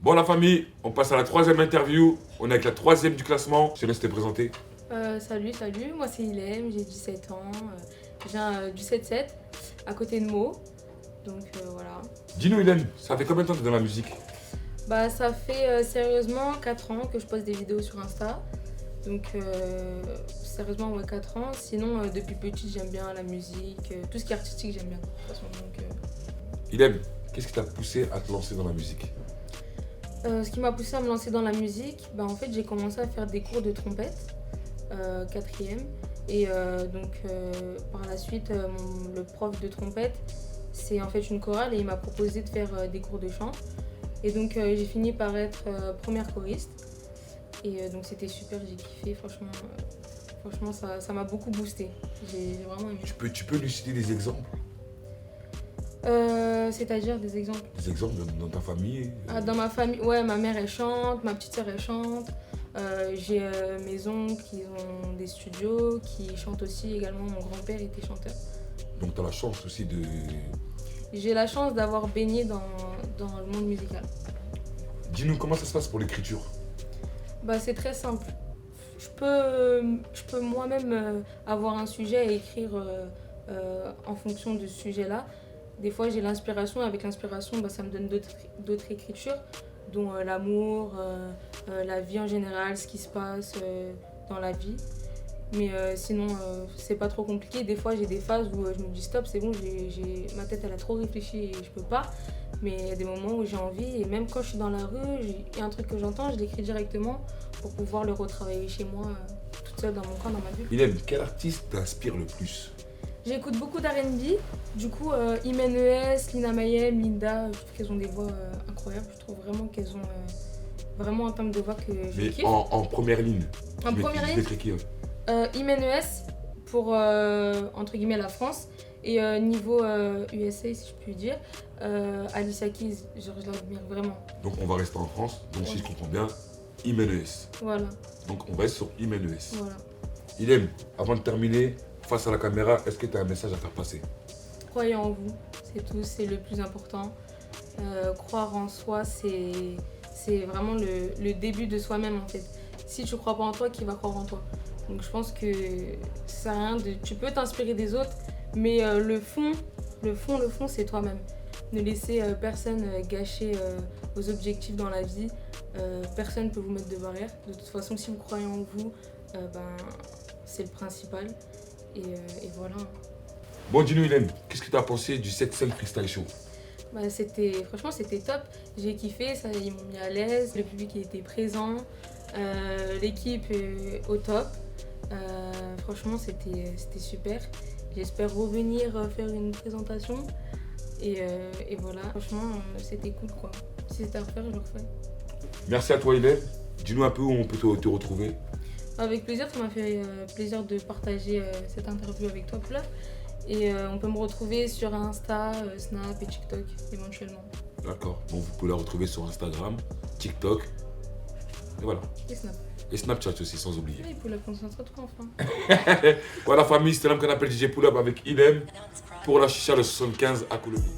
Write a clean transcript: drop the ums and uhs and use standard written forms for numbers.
Bon la famille, on passe à la troisième interview. On est avec la troisième du classement. Je te laisse te présenter. Salut, moi c'est Ilem, j'ai 17 ans, je viens du 7-7, à côté de Meaux, donc voilà. Dis-nous Hélène, ça fait combien de temps que tu es dans la musique? Bah ça fait sérieusement 4 ans que je poste des vidéos sur Insta, donc sérieusement ouais 4 ans, sinon depuis petit j'aime bien la musique, tout ce qui est artistique j'aime bien de toute façon. Donc, Hélène, qu'est-ce qui t'a poussé à te lancer dans la musique? ce qui m'a poussé à me lancer dans la musique, bah en fait j'ai commencé à faire des cours de trompette. Quatrième. Et par la suite, le prof de trompette, c'est en fait une chorale et il m'a proposé de faire des cours de chant. Et donc j'ai fini par être première choriste. Et donc c'était super, j'ai kiffé, franchement ça m'a beaucoup boosté. J'ai vraiment aimé. Tu peux nous citer des exemples? C'est-à-dire des exemples. Des exemples dans ta famille? Dans ma famille, ouais, ma mère elle chante, ma petite sœur elle chante. J'ai mes oncles qui ont des studios, qui chantent aussi également. Mon grand-père était chanteur. Donc tu as la chance aussi de... J'ai la chance d'avoir baigné dans le monde musical. Dis-nous comment ça se passe pour l'écriture? Bah, c'est très simple. Je peux moi-même avoir un sujet et écrire en fonction de ce sujet-là. Des fois j'ai l'inspiration, avec l'inspiration bah, ça me donne d'autres écritures, dont l'amour, la vie en général, ce qui se passe dans la vie. Mais sinon, c'est pas trop compliqué. Des fois, j'ai des phases où je me dis stop, c'est bon, ma tête elle a trop réfléchi et je peux pas. Mais il y a des moments où j'ai envie, et même quand je suis dans la rue, il y a un truc que j'entends, je l'écris directement pour pouvoir le retravailler chez moi, toute seule dans mon coin, dans ma bulle. Hélène, quel artiste t'inspire le plus? J'écoute beaucoup d'R&B, du coup Imen ES, Lina Mayem, Linda, je trouve qu'elles ont des voix incroyables, je trouve vraiment qu'elles ont vraiment un timbre de voix que je kiffe. En première ligne. En première ligne, Imen ES pour entre guillemets la France, et niveau USA si je puis dire, Alicia Keys, genre je l'admire vraiment. Donc on va rester en France, donc ouais. Si je comprends bien, Imen ES. Voilà. Donc on reste sur Imen ES. Voilà. Ilem, avant de terminer, face à la caméra, est-ce que tu as un message à faire passer? Croyez en vous, c'est tout, c'est le plus important. Croire en soi, c'est vraiment le début de soi-même en fait. Si tu crois pas en toi, qui va croire en toi? Donc je pense que ça sert à rien de... Tu peux t'inspirer des autres, mais le fond, c'est toi-même. Ne laissez personne gâcher vos objectifs dans la vie. Personne ne peut vous mettre de barrière. De toute façon, si vous croyez en vous, c'est le principal. Et voilà. Bon, dis-nous Hélène, qu'est-ce que tu as pensé du 7-5 Freestyle Show? Franchement, c'était top. J'ai kiffé, ça, ils m'ont mis à l'aise. Le public il était présent. L'équipe au top. Franchement, c'était super. J'espère revenir faire une présentation. Et voilà, franchement, c'était cool quoi. Si c'était à refaire, je le refais. Merci à toi Hélène. Dis-nous un peu où on peut te retrouver. Avec plaisir, ça m'a fait plaisir de partager cette interview avec toi, Poulap. Et on peut me retrouver sur Insta, Snap et TikTok éventuellement. D'accord, bon vous pouvez la retrouver sur Instagram, TikTok, et voilà. Et Snap. Et Snapchat aussi, sans oublier. Oui, Poulap, on se retrouve enfin. Voilà famille, c'était l'homme qu'on appelle DJ Pull-Up avec Ilem pour la chicha le 75 à Colombie.